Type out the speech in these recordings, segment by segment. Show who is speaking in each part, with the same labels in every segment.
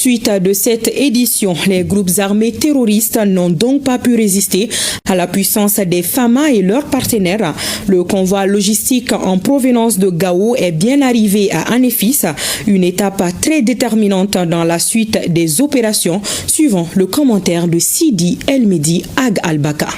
Speaker 1: Suite de cette édition, les groupes armés terroristes n'ont donc pas pu résister à la puissance des FAMA et leurs partenaires. Le convoi logistique en provenance de Gao est bien arrivé à Anefis, une étape très déterminante dans la suite des opérations, suivant le commentaire de Sidi El-Medi Ag Al-Baka.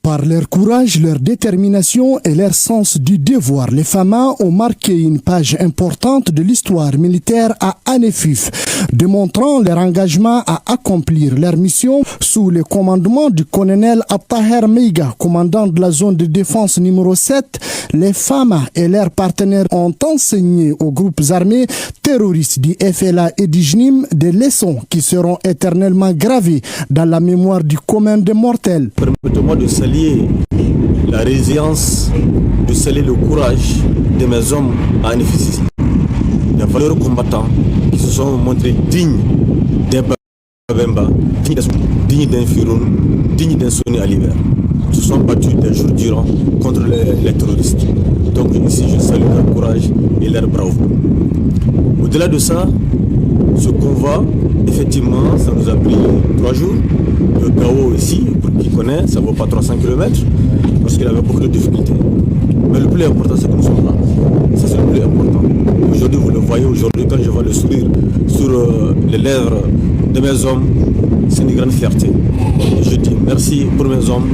Speaker 2: Par leur courage, leur détermination et leur sens du devoir, les FAMA ont marqué une page importante de l'histoire militaire à Anefif, démontrant leur engagement à accomplir leur mission sous le commandement du colonel Abtaher Meiga, commandant de la zone de défense numéro 7. Les FAMA et leurs partenaires ont enseigné aux groupes armés terroristes du FLA et du JNIM des leçons qui seront éternellement gravées dans la mémoire du commun des mortels.
Speaker 3: Permettez-moi de saluer la résilience, de saluer le courage de mes hommes à Anefis, les valeureux combattants qui se sont montrés dignes d'un Babemba, dignes d'un Firoun, dignes d'un Soni à l'hiver. Ils se sont battus des jours durant contre les terroristes. Donc ici je salue leur courage et leur bravoure. Au-delà de ça, ce convoi, effectivement, ça nous a pris 3 jours. Le Gao ici, pour qui connaît, ça ne vaut pas 300 km, parce qu'il avait beaucoup de difficultés. Mais le plus important, c'est que nous sommes là. Ça, c'est le plus important. Aujourd'hui, vous le voyez, aujourd'hui, quand je vois le sourire sur les lèvres de mes hommes, c'est une grande fierté. Je dis merci pour mes hommes,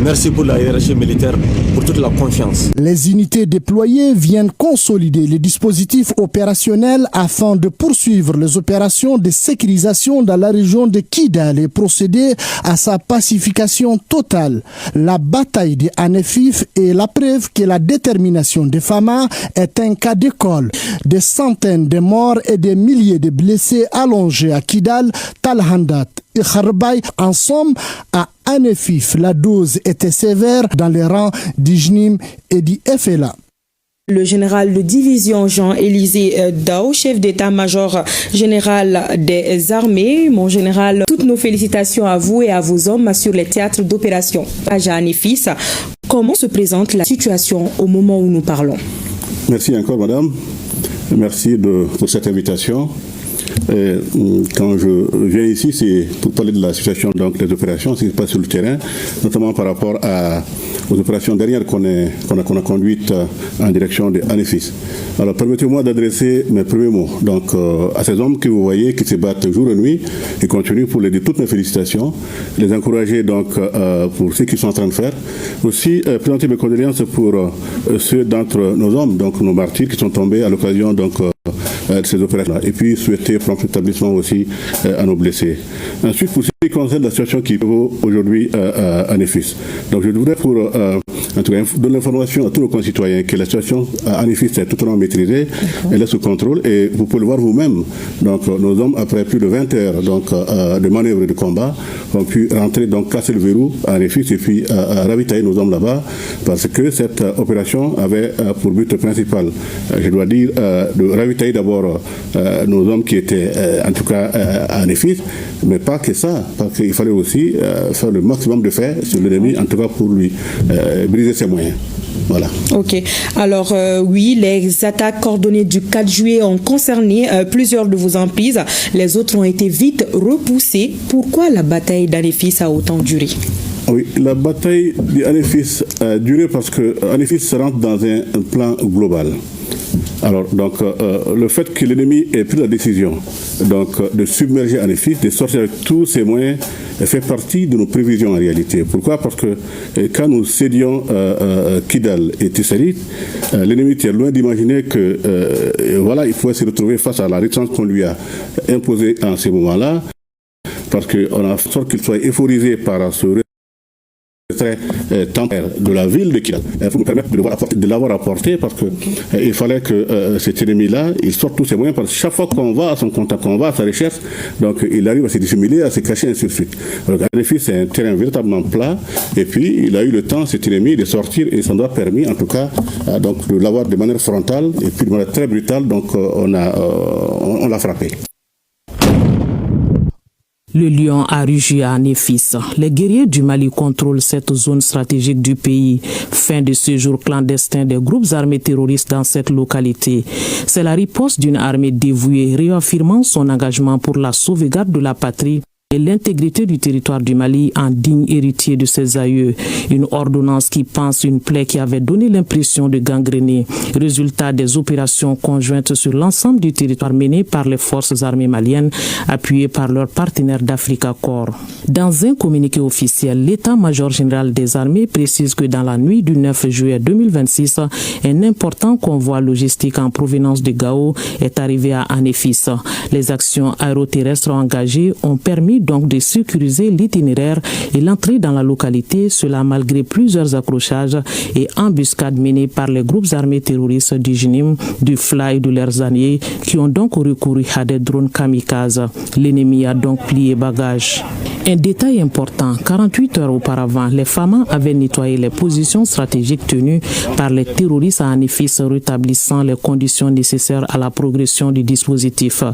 Speaker 3: merci pour la hiérarchie militaire, pour toute la confiance.
Speaker 2: Les unités déployées viennent consolider les dispositifs opérationnels afin de poursuivre les opérations de sécurisation dans la région de Kidal et procéder à sa pacification totale. La bataille de Anefif est la preuve que la détermination des FAMA est un cas d'école. Des centaines de morts et des milliers de blessés allongés à Kidal, Talhandat et Kharbay. En somme, à Anefif, la dose était sévère dans les rangs du JNIM et du FLA.
Speaker 1: Le général de division Jean-Élisée Dao, chef d'état-major général des armées. Mon général, toutes nos félicitations à vous et à vos hommes sur les théâtres d'opération. À Anefis, comment se présente la situation au moment où nous parlons?
Speaker 4: Merci encore, madame. Merci pour cette invitation. Et quand je viens ici, c'est pour parler de la situation des opérations, ce qui se passe sur le terrain, notamment par rapport aux opérations dernières qu'on a conduites en direction de Anefis. Alors permettez-moi d'adresser mes premiers mots à ces hommes que vous voyez qui se battent jour et nuit et continuent pour les dire toutes mes félicitations, les encourager pour ce qu'ils sont en train de faire. Aussi présenter mes condoléances pour ceux d'entre nos hommes, nos martyrs qui sont tombés à l'occasion de ces opérations-là. Et puis souhaiter prompt rétablissement aussi à nos blessés. Ensuite, pour ce qui concerne la situation qui vaut aujourd'hui à Anefis. Donc je voudrais en tout cas, donner l'information à tous nos concitoyens que la situation à Anefis est totalement maîtrisée, elle est sous contrôle et vous pouvez le voir vous-même. Donc nos hommes, après plus de 20 heures de manœuvres et de combat, ont pu rentrer, casser le verrou à Anefis et puis ravitailler nos hommes là-bas parce que cette opération avait pour but principal, je dois dire, de ravitailler d'abord nos hommes qui étaient en tout cas à Anefis, mais pas que ça, parce qu'il fallait aussi faire le maximum de faits sur l'ennemi, en tout cas pour lui briser ses moyens. Voilà. Ok. Alors, oui, les attaques coordonnées du 4 juillet ont concerné plusieurs de vos emprises. Les autres ont été vite repoussées. Pourquoi la bataille d'Anefis a autant duré? Oui, la bataille d'Anefis a duré parce que Anefis rentre dans un plan global. Alors, le fait que l'ennemi ait pris la décision de submerger Anefis, de sortir avec tous ses moyens, fait partie de nos prévisions en réalité. Pourquoi? Parce que quand nous cédions Kidal et Tissarit, l'ennemi était loin d'imaginer que il pouvait se retrouver face à la résistance qu'on lui a imposée en ces moments-là, parce qu'on a fait en sorte qu'il soit euphorisé par ce très temporaire de la ville de Kidal. Il faut nous permettre de l'avoir apporté parce qu'il fallait que cet ennemi-là, il sorte tous ses moyens parce que chaque fois qu'on va à son contact, qu'on va à sa recherche, il arrive à se dissimuler, à se cacher, ainsi de suite. Donc, en effet, c'est un terrain véritablement plat et puis il a eu le temps, cet ennemi, de sortir et ça nous a permis, en tout cas, de l'avoir de manière frontale et puis de manière très brutale, on l'a frappé.
Speaker 5: Le lion a rugi à Néfis. Les guerriers du Mali contrôlent cette zone stratégique du pays. Fin de séjour clandestin des groupes armés terroristes dans cette localité. C'est la riposte d'une armée dévouée réaffirmant son engagement pour la sauvegarde de la patrie et l'intégrité du territoire du Mali en digne héritier de ses aïeux. Une ordonnance qui panse une plaie qui avait donné l'impression de gangréner. Résultat des opérations conjointes sur l'ensemble du territoire menées par les forces armées maliennes, appuyées par leurs partenaires d'Africa Corps. Dans un communiqué officiel, l'état-major général des armées précise que dans la nuit du 9 juillet 2026, un important convoi logistique en provenance de Gao est arrivé à Anéfis. Les actions aéroterrestres engagées ont permis donc de sécuriser l'itinéraire et l'entrée dans la localité, cela malgré plusieurs accrochages et embuscades menées par les groupes armés terroristes du JNIM, du FLA et de leurs alliés qui ont donc recouru à des drones kamikazes. L'ennemi a donc plié bagages. Un détail important, 48 heures auparavant, les FAMA avaient nettoyé les positions stratégiques tenues par les terroristes à Anéfis, rétablissant les conditions nécessaires à la progression du dispositif.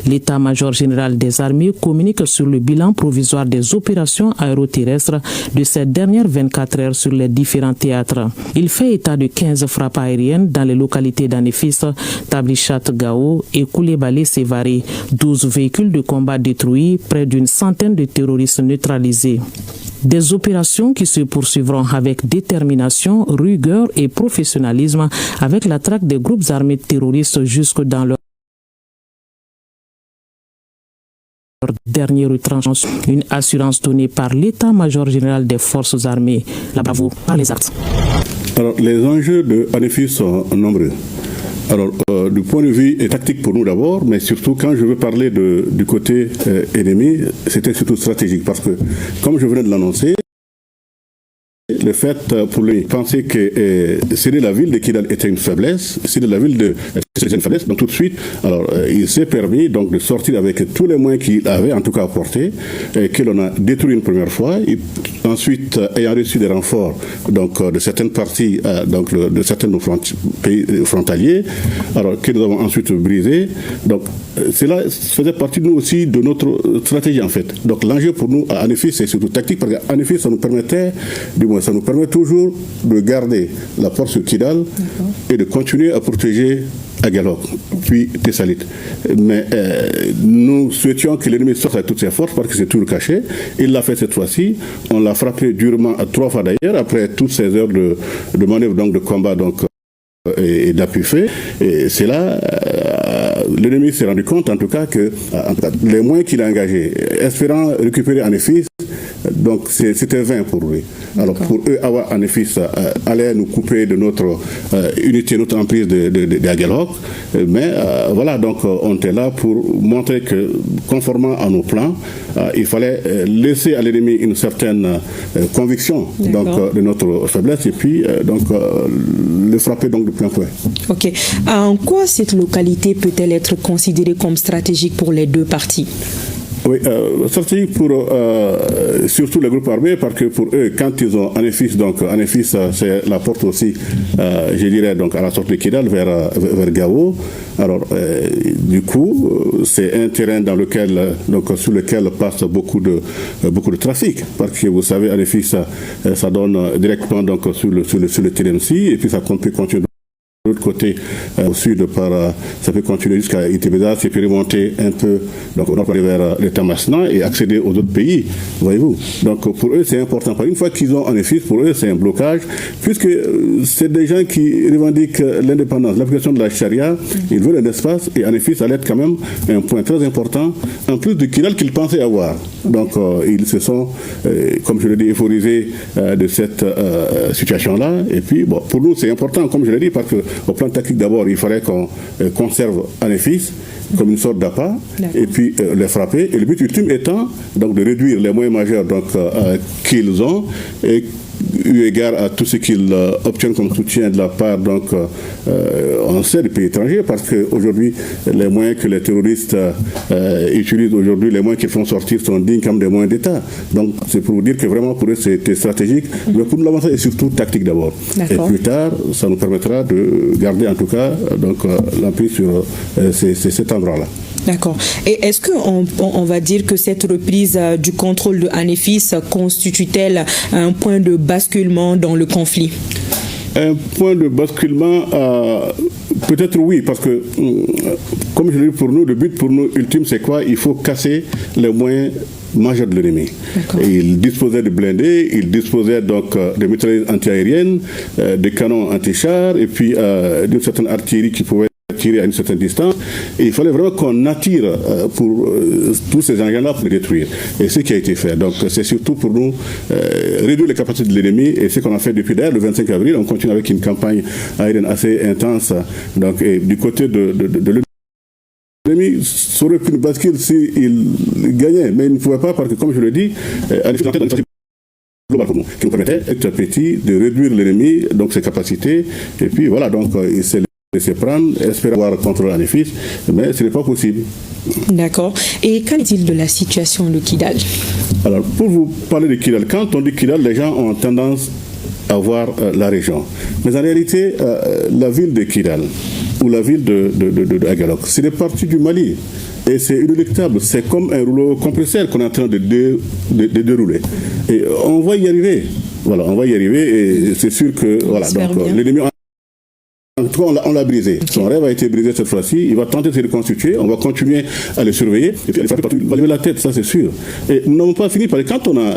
Speaker 5: L'état-major général des armées communique sur le bilan provisoire des opérations aéroterrestres de ces dernières 24 heures sur les différents théâtres. Il fait état de 15 frappes aériennes dans les localités d'Anéfis, Tablichat Gao et Koulibaly-Sévaré, 12 véhicules de combat détruits, près d'une centaine de terroristes neutralisés. Des opérations qui se poursuivront avec détermination, rigueur et professionnalisme avec la traque des groupes armés terroristes jusque dans leur dernier retranchement. Une assurance donnée par l'état-major général des forces armées. La bravo par les actes.
Speaker 4: Alors, les enjeux de Anéfis sont nombreux. Alors, du point de vue tactique pour nous d'abord, mais surtout quand je veux parler du côté ennemi, c'était surtout stratégique parce que, comme je venais de l'annoncer, le fait pour lui penser que céder la ville de Kidal était une faiblesse, céder la ville de c'était une faiblesse, donc tout de suite, alors il s'est permis donc de sortir avec tous les moyens qu'il avait en tout cas apportés, que l'on a détruit une première fois, et ensuite ayant reçu des renforts donc de certaines parties donc de certains pays frontaliers, alors que nous avons ensuite brisé. Donc cela faisait partie nous aussi de notre stratégie en fait. Donc l'enjeu pour nous à Anéfis c'est surtout tactique parce qu'à Anéfis ça nous permettait, du moins ça nous permet toujours de garder la porte sur Kidal et de continuer à protéger Agalok, puis Tessalit. Mais nous souhaitions que l'ennemi sorte avec toutes ses forces parce que c'est tout le caché. Il l'a fait cette fois-ci. On l'a frappé durement 3 fois d'ailleurs, après toutes ces heures de manœuvre, donc de combat donc, et d'appui fait. Et c'est là, l'ennemi s'est rendu compte en tout cas que les moyens qu'il a engagés, espérant récupérer Anéfis, donc c'était vain pour lui. Alors pour eux, avoir Anéfis allait nous couper de notre unité, notre emprise d'Agalok. Mais voilà, donc on était là pour montrer que, conformément à nos plans, il fallait laisser à l'ennemi une certaine conviction donc, de notre faiblesse et puis donc le frapper donc de plein fouet.
Speaker 1: Ok. En quoi cette localité peut-elle être considérée comme stratégique pour les deux parties?
Speaker 4: Oui, stratégique pour surtout les groupes armés, parce que pour eux, quand ils ont Anéfis, donc Anéfis, c'est la porte aussi, je dirais, donc à la sortie de Kidal vers Gao. Alors, du coup, c'est un terrain dans lequel, donc sur lequel passe beaucoup de trafic, parce que vous savez, Anéfis, ça donne directement donc sur le TNMC, et puis ça peut continuer. De l'autre côté, au sud, ça peut continuer jusqu'à Itébéda, ça peut remonter un peu donc, vers l'État Masna et accéder aux autres pays, voyez-vous. Donc pour eux, c'est important. Une fois qu'ils ont Anéfis, pour eux, c'est un blocage, puisque c'est des gens qui revendiquent l'indépendance, l'application de la charia, ils veulent un espace, et Anéfis allait être quand même un point très important, en plus de Kidal qu'ils pensaient avoir. Donc ils se sont, comme je l'ai dit, euphorisés de cette situation-là. Et puis, bon, pour nous, c'est important, comme je l'ai dit, parce que au plan tactique, d'abord, il fallait qu'on conserve Anéfis comme une sorte d'appât, et puis les frapper. Et le but ultime étant donc, de réduire les moyens majeurs donc, qu'ils ont, et eu égard à tout ce qu'ils obtiennent comme soutien de la part, donc, on sait, des pays étrangers, parce qu'aujourd'hui, les moyens que les terroristes utilisent aujourd'hui, les moyens qu'ils font sortir sont dignes comme des moyens d'État. Donc, c'est pour vous dire que vraiment, pour eux, c'était stratégique, mais pour nous, l'avantage est surtout tactique d'abord. Et plus tard, ça nous permettra de garder, en tout cas, donc, l'emprise sur cet endroit-là.
Speaker 1: D'accord. Et est-ce qu'on va dire que cette reprise du contrôle de Anefis constitue-t-elle un point de basculement dans le conflit?
Speaker 4: Un point de basculement, peut-être oui, parce que, comme je l'ai dit pour nous, le but pour nous ultime, c'est quoi? Il faut casser les moyens majeurs de l'ennemi. Il disposait de blindés, il disposait donc de mitrailleuses antiaériennes, de canons anti-chars, et puis d'une certaine artillerie qui pouvait tirer à une certaine distance. Et il fallait vraiment qu'on attire pour tous ces engins-là pour les détruire. Et ce qui a été fait. Donc c'est surtout pour nous réduire les capacités de l'ennemi. Et ce qu'on a fait depuis d'ailleurs le 25 avril, on continue avec une campagne aérienne assez intense. Donc et du côté de l'ennemi, ça aurait pu une bascule s'il gagnait. Mais il ne pouvait pas parce que, comme je le dis, global pour nous, qui nous permettait petit à petit de réduire l'ennemi, donc ses capacités. Et puis voilà, donc il s'est laissé prendre, espérer avoir contrôle Anefis, mais ce n'est pas possible.
Speaker 1: D'accord. Et qu'en est-il de la situation de Kidal? Alors,
Speaker 4: pour vous parler de Kidal, quand on dit Kidal, les gens ont tendance à voir la région. Mais en réalité, la ville de Kidal, ou la ville de Agalok, c'est des parties du Mali. Et c'est inéluctable. C'est comme un rouleau compresseur qu'on est en train de dérouler. Et on va y arriver. Voilà, on va y arriver. Et c'est sûr que, voilà, donc l'ennemi. En tout cas, on l'a brisé. Son rêve a été brisé cette fois-ci. Il va tenter de se reconstituer. On va continuer à le surveiller. Et puis, il va lever la tête, ça c'est sûr. Et nous n'avons pas fini parce que quand on a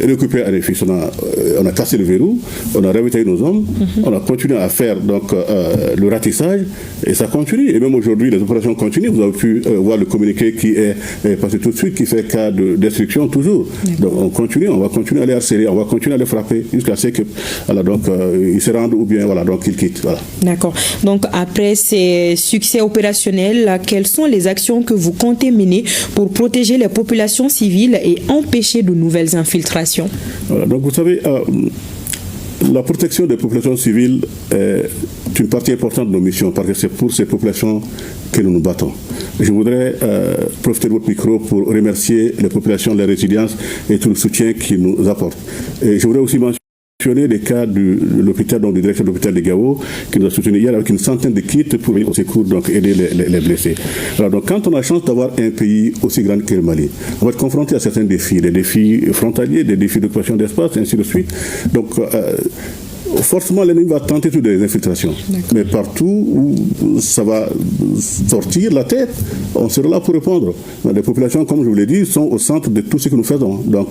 Speaker 4: récupéré Anefis, on a cassé le verrou, on a ravitaillé nos hommes, on a continué à faire donc, le ratissage et ça continue. Et même aujourd'hui, les opérations continuent. Vous avez pu voir le communiqué qui est passé tout de suite, qui fait cas de destruction toujours. Donc on continue, on va continuer à les harceler, on va continuer à les frapper jusqu'à ce qu'ils se rendent ou bien voilà, donc ils quittent. Voilà.
Speaker 1: D'accord. Donc, après ces succès opérationnels, quelles sont les actions que vous comptez mener pour protéger les populations civiles et empêcher de nouvelles infiltrations?
Speaker 4: Voilà, donc, vous savez, la protection des populations civiles est une partie importante de nos missions parce que c'est pour ces populations que nous nous battons. Je voudrais profiter de votre micro pour remercier les populations de la résilience et tout le soutien qu'ils nous apportent. Et je voudrais aussi mentionner des cas de l'hôpital, donc du directeur de l'hôpital de Gao, qui nous a soutenu hier avec une centaine de kits pour venir au secours, donc aider les blessés. Alors, donc, quand on a la chance d'avoir un pays aussi grand que le Mali, on va être confronté à certains défis, des défis frontaliers, des défis d'occupation d'espace, ainsi de suite. Donc, forcément, l'ennemi va tenter toutes les infiltrations. Mais partout où ça va sortir la tête, on sera là pour répondre. Les populations, comme je vous l'ai dit, sont au centre de tout ce que nous faisons. Donc,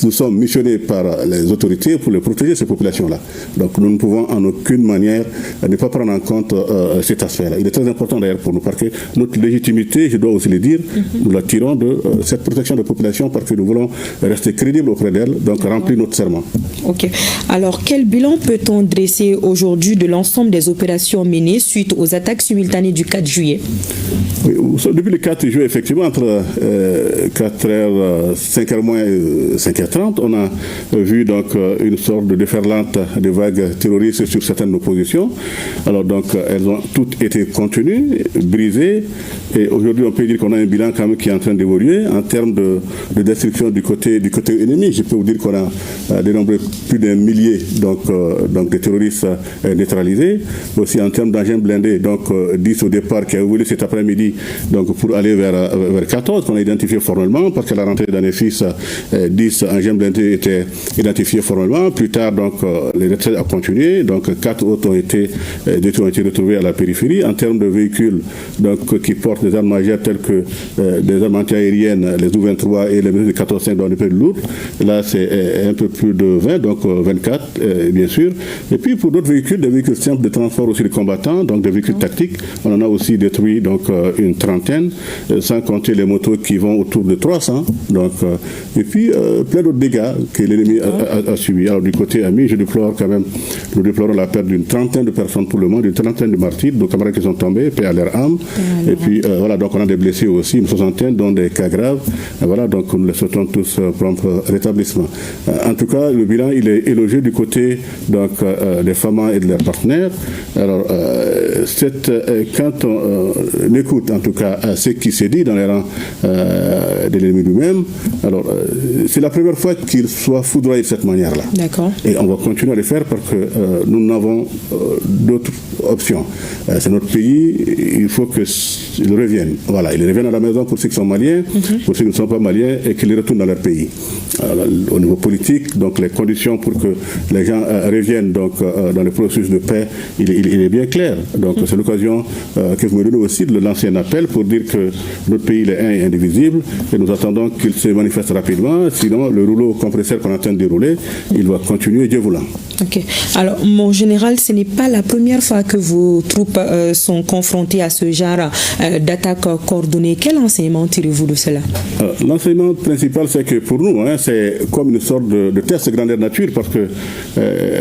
Speaker 4: nous sommes missionnés par les autorités pour les protéger, ces populations-là. Donc, nous ne pouvons en aucune manière ne pas prendre en compte cet aspect-là. Il est très important d'ailleurs pour nous, parce que notre légitimité, je dois aussi le dire, nous la tirons de cette protection des populations parce que nous voulons rester crédibles auprès d'elles, donc remplir notre serment.
Speaker 1: Ok. Alors, quel bilan peut-on dresser aujourd'hui de l'ensemble des opérations menées suite aux attaques simultanées du 4 juillet?
Speaker 4: Oui, depuis le 4 juillet, effectivement, entre 4h, 5h moins et 5h30, on a vu donc une sorte de déferlante de vagues terroristes sur certaines de nos positions. Alors donc, elles ont toutes été contenues, brisées, et aujourd'hui, on peut dire qu'on a un bilan quand même qui est en train d'évoluer en termes de destruction du côté ennemi. Je peux vous dire qu'on a dénombré plus d'un millier donc de terroristes neutralisés, aussi en termes d'engins blindés, donc 10 au départ qui a évolué cet après-midi donc pour aller vers 14 qu'on a identifié formellement parce qu'à la rentrée d'Anefis 10 engins blindés étaient identifiés formellement. Plus tard donc les retraites ont continué, donc 4 autres ont été retrouvés à la périphérie. En termes de véhicules donc qui portent des armes majeures telles que des armes antiaériennes, les U-23 et les mesures de 14-5 dans les pays lourds, là c'est un peu plus de 20, donc 24 bien sûr. Et puis pour d'autres véhicules, des véhicules simples de transport aussi de combattants, donc des véhicules tactiques, on en a aussi détruit donc une trentaine, sans compter les motos qui vont autour de 300. Donc, et puis plein d'autres dégâts que l'ennemi a subis. Alors du côté ami, je déplore quand même, nous déplorons la perte d'une trentaine de personnes pour le monde, d'une trentaine de martyrs, de camarades qui sont tombés, paix à leur âme. Et puis voilà, donc on a des blessés aussi, une soixantaine, dont des cas graves. Et voilà, donc nous les souhaitons tous prompt rétablissement. En tout cas, le bilan il est élogieux du côté donc des FAMA et de leurs partenaires. Alors quand on écoute en tout cas ce qui s'est dit dans les rangs de l'ennemi lui-même, alors c'est la première fois qu'il soit foudroyé de cette manière-là.
Speaker 1: D'accord.
Speaker 4: Et on va continuer à le faire parce que nous n'avons d'autres options. C'est notre pays, il faut qu'ils reviennent. Voilà, ils reviennent à la maison pour ceux qui sont maliens, pour ceux qui ne sont pas maliens, et qu'ils retournent dans leur pays. Alors, au niveau politique, donc les conditions pour que les gens reviennent donc, dans le processus de paix, il est bien clair. Donc c'est l'occasion que vous me donnez aussi de le lancer un appel pour dire que notre pays est un et indivisible, et nous attendons qu'il se manifeste rapidement, sinon le rouleau compresseur qu'on est en train de dérouler, il va continuer, Dieu voulant.
Speaker 1: Ok. Alors, mon général, ce n'est pas la première fois que vos troupes sont confrontées à ce genre d'attaque coordonnée. Quel enseignement tirez-vous de cela?
Speaker 4: L'enseignement principal, c'est que pour nous, c'est comme une sorte de test grandeur nature, parce que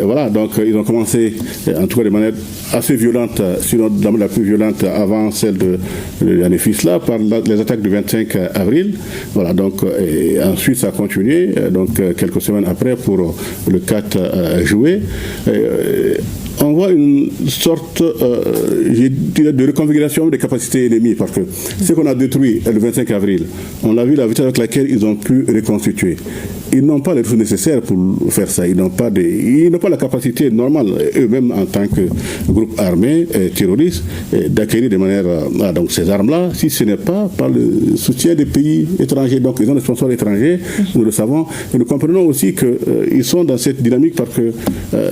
Speaker 4: voilà, donc ils ont commencé, en tout cas de manière assez violente, sinon la plus violente avant celle de l'Anefis-là, par les attaques du 25 avril. Voilà, donc et ensuite ça a continué, donc quelques semaines après pour le 4 juillet. On voit une sorte je dirais, de reconfiguration des capacités ennemies, parce que ce qu'on a détruit le 25 avril, on a vu la vitesse avec laquelle ils ont pu reconstituer. Ils n'ont pas les ressources nécessaires pour faire ça. Ils n'ont pas la capacité normale, eux-mêmes en tant que groupe armé terroriste, d'acquérir de manière donc ces armes-là, si ce n'est pas par le soutien des pays étrangers. Donc ils ont des sponsors étrangers, nous le savons. Et nous comprenons aussi qu'ils sont dans cette dynamique parce que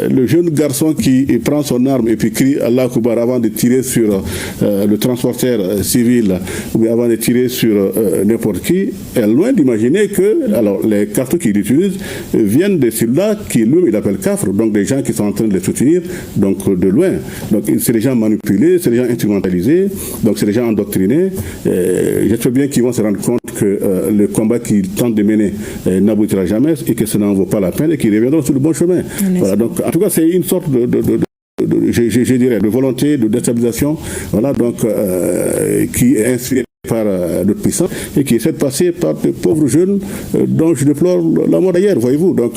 Speaker 4: le jeune garçon qui prend son arme et puis crie Allah Akbar avant de tirer sur le transporteur civil ou avant de tirer sur n'importe qui, est loin d'imaginer que alors, les cartouches qu'il utilise viennent des soldats qui lui il appelle Kafr, donc des gens qui sont en train de les soutenir donc de loin. Donc c'est des gens manipulés, c'est des gens instrumentalisés, donc c'est des gens endoctrinés. J'espère bien qu'ils vont se rendre compte que le combat qu'ils tentent de mener n'aboutira jamais et que ça n'en vaut pas la peine et qu'ils reviendront sur le bon chemin. Voilà, donc en tout cas c'est une sorte je dirais de volonté de déstabilisation, voilà, donc qui est inspirée par notre puissance et qui essaie de passer par de pauvres jeunes dont je déplore la mort d'ailleurs, voyez-vous. Donc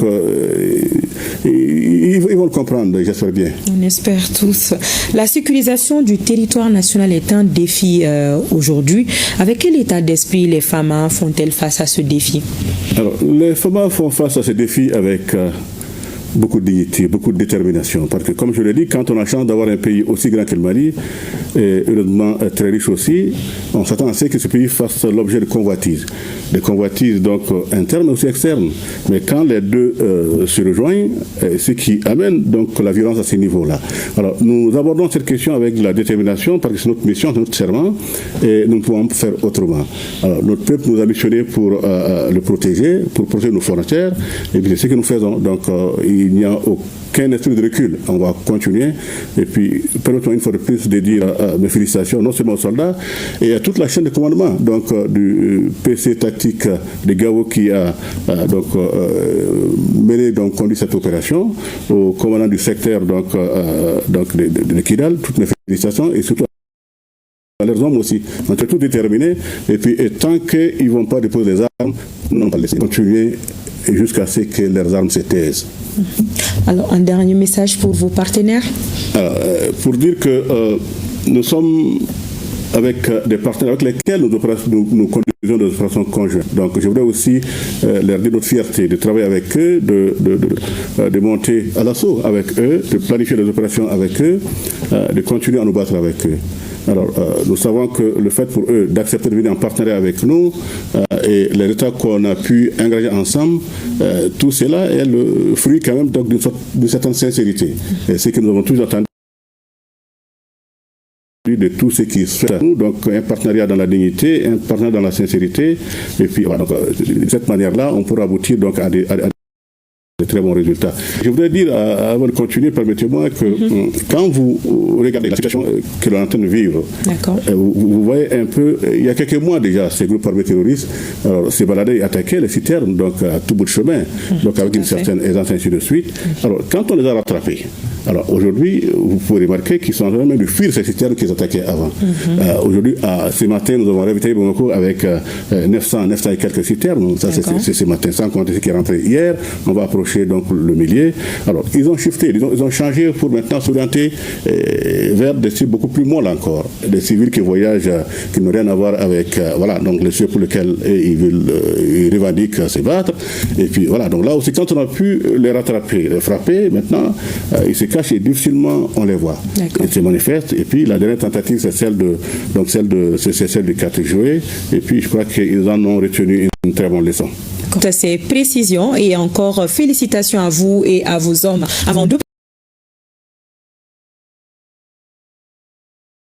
Speaker 4: ils vont le comprendre, j'espère bien.
Speaker 1: On espère tous. La sécurisation du territoire national est un défi aujourd'hui. Avec quel état d'esprit les FAMA font-elles face à ce défi? Alors,
Speaker 4: les FAMA font face à ce défi avec beaucoup de dignité, beaucoup de détermination. Parce que, comme je l'ai dit, quand on a la chance d'avoir un pays aussi grand que le Mali, et heureusement très riche aussi, on s'attend à ce que ce pays fasse l'objet de convoitises. Des convoitises donc internes mais aussi externes. Mais quand les deux se rejoignent, ce qui amène donc la violence à ces niveaux-là. Alors, nous abordons cette question avec de la détermination parce que c'est notre mission, c'est notre serment, et nous ne pouvons pas faire autrement. Alors, notre peuple nous a missionné pour le protéger, pour protéger nos frontières, et puis c'est ce que nous faisons. Donc, il n'y a aucun esprit de recul. On va continuer. Et puis, permettons une fois de plus de dire mes félicitations non seulement aux soldats, et à toute la chaîne de commandement, donc du PC tactique de Gao qui a mené, donc conduit cette opération, au commandant du secteur de Kidal, toutes mes félicitations, et surtout à leurs hommes aussi. On est tout déterminés, et puis et tant qu'ils ne vont pas déposer les armes, nous n'allons pas laisser continuer jusqu'à ce que leurs armes se taisent.
Speaker 1: Alors, un dernier message pour vos partenaires?
Speaker 4: Pour dire que nous sommes avec des partenaires avec lesquels nous conduisons des opérations conjointes. Donc, je voudrais aussi leur dire notre fierté de travailler avec eux, de monter à l'assaut avec eux, de planifier des opérations avec eux, de continuer à nous battre avec eux. Alors, nous savons que le fait pour eux d'accepter de venir en partenariat avec nous et les résultats qu'on a pu engager ensemble, tout cela est le fruit quand même d'une certaine sincérité. Et c'est que nous avons toujours entendu de tout ce qui se fait à nous, donc un partenariat dans la dignité, un partenariat dans la sincérité, et puis voilà, donc, de cette manière-là, on pourra aboutir donc à des très bons résultats. Je voudrais dire, avant de continuer, permettez-moi que quand vous regardez la situation que l'on est en train de vivre, vous voyez un peu, il y a quelques mois déjà, ces groupes armés terroristes se baladaient et attaquaient les citernes, donc à tout bout de chemin, donc avec une certaine aisance, ainsi de suite. Alors, quand on les a rattrapés, alors aujourd'hui, vous pouvez remarquer qu'ils sont en train de fuir ces citernes qu'ils attaquaient avant. Aujourd'hui, ce matin, nous avons ravitaillé Bamako avec 900 et quelques citernes. Ça, c'est ce matin, sans compter ce qui est rentré hier. On va approcher chercher donc le millier. Alors, ils ont shifté, ils ont changé pour maintenant s'orienter vers des cibles beaucoup plus molles encore. Des civils qui voyagent, qui n'ont rien à voir avec donc les cieux pour lesquels ils revendiquent se battre. Et puis voilà, donc là aussi, quand on a pu les rattraper, les frapper, maintenant, ils se cachent et difficilement on les voit. Ils se manifestent. Et puis la dernière tentative, c'est celle du 4 juillet. Et puis je crois qu'ils en ont retenu une très bonne leçon.
Speaker 1: Quant à ces précisions et encore félicitations à vous et à vos hommes. Avant de